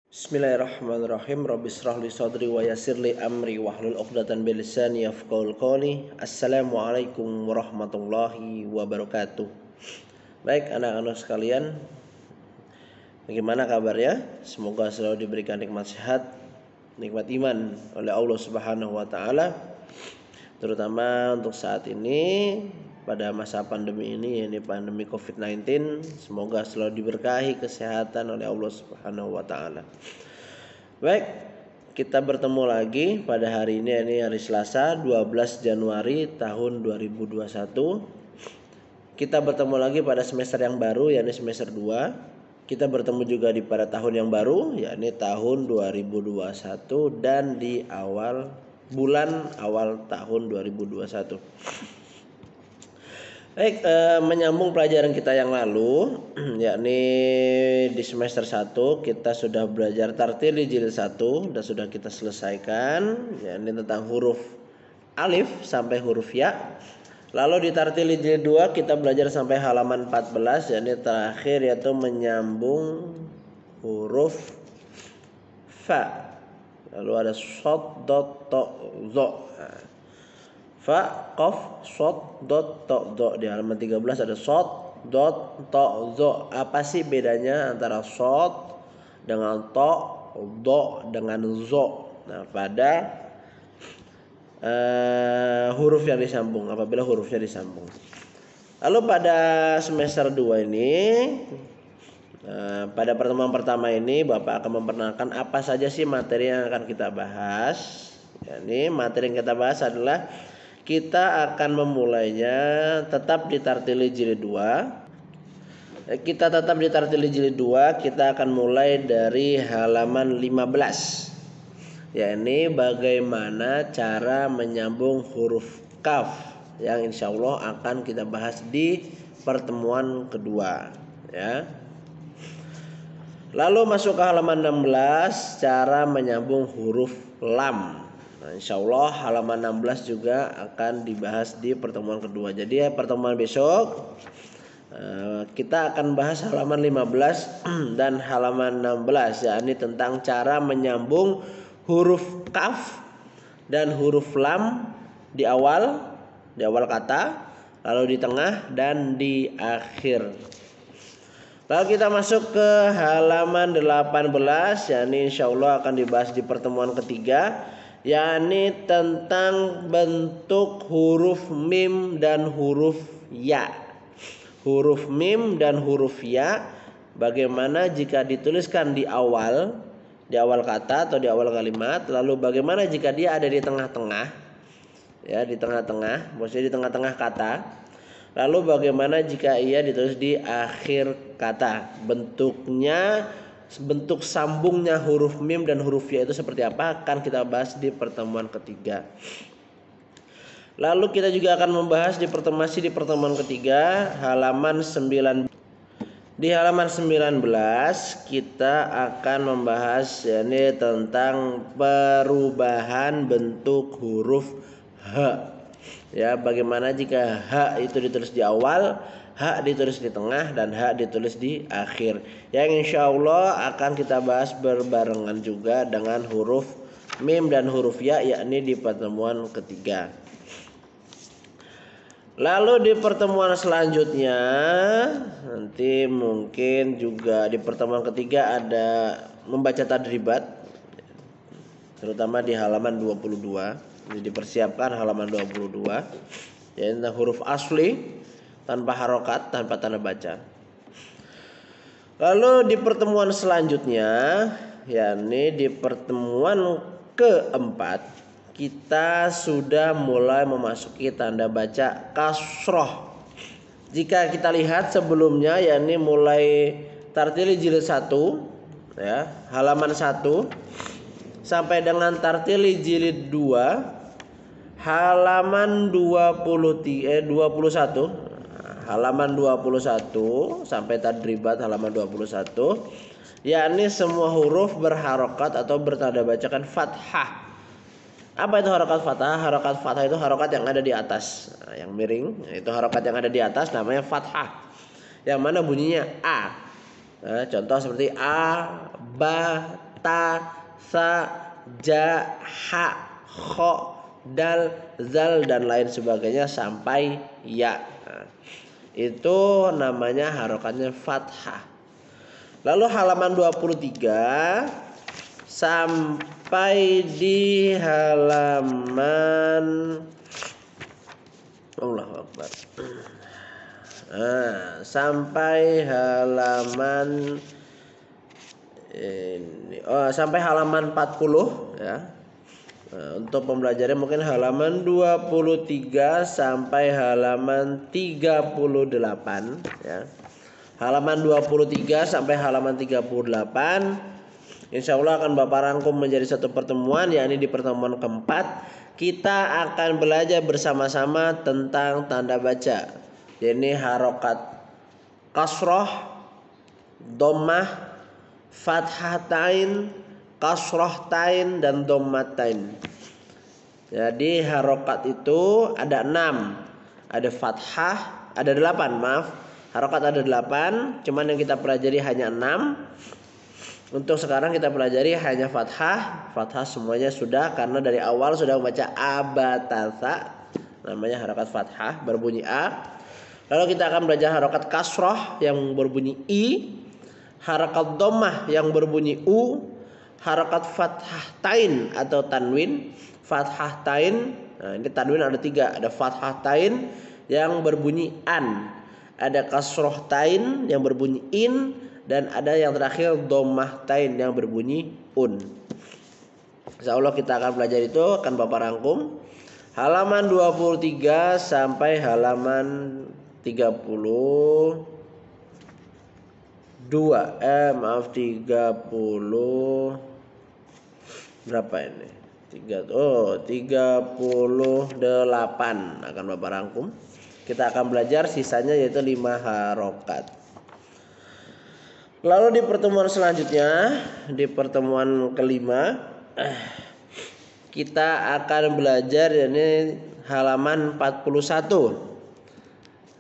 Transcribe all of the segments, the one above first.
Bismillahirrahmanirrahim. Rabbi shrah li sadri wa yassir li amri wahlul 'uqdatam min lisani yafqahul qawli. Assalamualaikum warahmatullahi wabarakatuh. Baik anak-anak sekalian, bagaimana kabarnya? Semoga selalu diberikan nikmat sehat, nikmat iman oleh Allah Subhanahu wa taala. Terutama untuk saat ini pada masa pandemi ini, yaitu pandemi COVID-19, semoga selalu diberkahi kesehatan oleh Allah Subhanahu wa taala. Baik, kita bertemu lagi pada hari ini hari Selasa 12 Januari tahun 2021. Kita bertemu lagi pada semester yang baru, yakni semester 2. Kita bertemu juga pada tahun yang baru, yakni tahun 2021, dan di bulan awal tahun 2021. Baik, menyambung pelajaran kita yang lalu, yakni di semester 1 kita sudah belajar tartil jilid 1 dan sudah kita selesaikan, yakni tentang huruf alif sampai huruf ya. Lalu di tartil jilid 2 kita belajar sampai halaman 14, yakni terakhir yaitu menyambung huruf fa. Lalu ada shad, dot, to, zo. Fa, qaf, shad, dot, to, zo. Di halaman 13 ada shad, dot, to, zo. Apa sih bedanya antara shad dengan to, do dengan zo? Nah, pada huruf yang disambung, apabila hurufnya disambung. Lalu pada semester 2 ini, pada pertemuan pertama ini Bapak akan memperkenalkan apa saja sih materi yang akan kita bahas. Ini materi yang kita bahas adalah kita akan memulainya tetap di tartil jilid 2. Kita tetap di tartil jilid 2, kita akan mulai dari halaman 15. Yakni bagaimana cara menyambung huruf kaf yang insya Allah akan kita bahas di pertemuan kedua, ya. Lalu masuk ke halaman 16, cara menyambung huruf lam. Nah, insya Allah halaman 16 juga akan dibahas di pertemuan kedua. Jadi pertemuan besok kita akan bahas halaman 15 dan halaman 16, yakni tentang cara menyambung huruf kaf dan huruf lam di awal kata, lalu di tengah dan di akhir. Lalu kita masuk ke halaman 18, yakni insya Allah akan dibahas di pertemuan ketiga, yakni tentang bentuk huruf mim dan huruf ya. Huruf mim dan huruf ya, bagaimana jika dituliskan di awal kata atau di awal kalimat, lalu bagaimana jika dia ada di tengah-tengah, ya, di tengah-tengah, maksudnya di tengah-tengah kata. Lalu bagaimana jika ia ditulis di akhir kata? Bentuknya, bentuk sambungnya huruf mim dan huruf ya itu seperti apa, akan kita bahas di pertemuan ketiga. Lalu kita juga akan membahas di pertemuan ketiga halaman 9. Di halaman 19 kita akan membahas yakni tentang perubahan bentuk huruf H. Ya, bagaimana jika H itu ditulis di awal, H ditulis di tengah, dan H ditulis di akhir. Yang insya Allah akan kita bahas berbarengan juga dengan huruf mim dan huruf ya, yakni di pertemuan ketiga. Lalu di pertemuan selanjutnya, nanti mungkin juga di pertemuan ketiga ada membaca tadribat, terutama di halaman 22. Jadi dipersiapkan halaman 22, yaitu tentang huruf asli tanpa harokat, tanpa tanda baca. Lalu di pertemuan selanjutnya, yakni di pertemuan keempat, kita sudah mulai memasuki tanda baca kasroh. Jika kita lihat sebelumnya, yakni mulai tartil jilid 1, ya, halaman 1 sampai dengan tartil jilid 2 halaman 21, halaman 21 sampai tadribat halaman 21, yakni semua huruf berharokat atau bertanda bacakan fathah. Apa itu harokat fathah? Harokat fathah itu harokat yang ada di atas, yang miring. Itu harokat yang ada di atas namanya fathah, yang mana bunyinya a. Contoh seperti a, ba, ta, sa, ja, ha, kho, dal, zal dan lain sebagainya sampai ya. Nah, itu namanya harokatnya fathah. Lalu halaman 23 sampai di halaman Allahu Akbar. Nah, sampai halaman ini, sampai halaman 40 ya. Nah, untuk pembelajarannya mungkin halaman 23 sampai halaman 38 ya. Halaman 23 sampai halaman 38 insya Allah akan Bapak rangkum menjadi satu pertemuan, yakni di pertemuan keempat kita akan belajar bersama-sama tentang tanda baca. Ini harokat kasroh, dhammah, fathatain, kasrohtain dan dhammatain. Jadi harokat itu ada 6. Ada fathah, ada 8, maaf. Harokat ada 8, cuman yang kita pelajari hanya 6. Untuk sekarang kita pelajari hanya fathah. Fathah semuanya sudah, karena dari awal sudah membaca abatasa. Namanya harokat fathah berbunyi A. Lalu kita akan belajar harokat kasroh yang berbunyi I, harokat dhammah yang berbunyi U, harokat fathahtain atau tanwin, fathahtain. Nah, ini tanwin ada 3, ada fathahtain yang berbunyi an, ada kasrohtain yang berbunyi in, dan ada yang terakhir dhammahtain yang berbunyi un. Insyaallah kita akan belajar itu, akan Bapak rangkum halaman 23 sampai halaman 32 30 berapa ini? 38 akan Bapak rangkum. Kita akan belajar sisanya yaitu 5 harokat. Lalu di pertemuan selanjutnya, di pertemuan kelima, kita akan belajar ini halaman 41.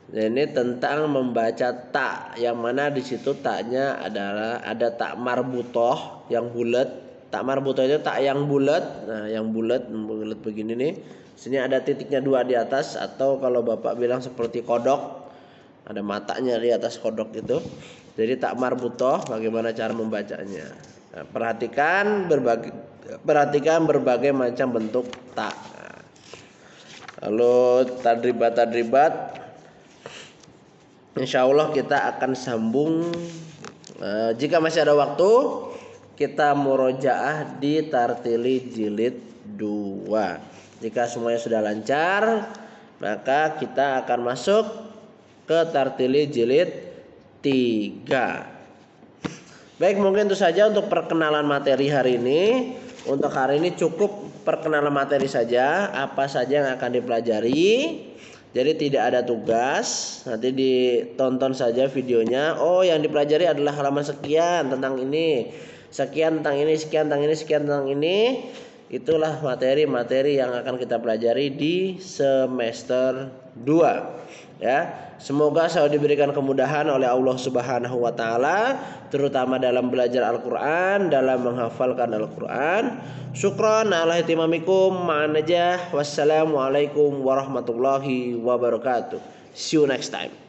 Ini tentang membaca tak, yang mana di situ taknya adalah ada tak marbutoh yang bulat. Tak marbutoh itu tak yang bulat. Nah, yang bulat begini nih. Sini ada titiknya 2 di atas, atau kalau Bapak bilang seperti kodok, ada matanya di atas kodok itu. Jadi tak marbutoh, bagaimana cara membacanya? Nah, perhatikan berbagai macam bentuk tak. Lalu tadribat. Insya Allah kita akan sambung. Jika masih ada waktu, kita murojaah di tartili jilid 2. Jika semuanya sudah lancar, maka kita akan masuk ke tartili jilid 3. Baik, mungkin itu saja untuk perkenalan materi hari ini. Untuk hari ini cukup perkenalan materi saja, apa saja yang akan dipelajari. Jadi tidak ada tugas, nanti ditonton saja videonya. Oh, yang dipelajari adalah halaman sekian tentang ini, sekian tentang ini, sekian tentang ini, sekian tentang ini. Itulah materi-materi yang akan kita pelajari di semester 2. Ya, semoga selalu diberikan kemudahan oleh Allah Subhanahu wa taala, terutama dalam belajar Al-Qur'an, dalam menghafalkan Al-Qur'an. Syukran ala ihtimamikum, ma'an najah. Wassalamualaikum warahmatullahi wabarakatuh. See you next time.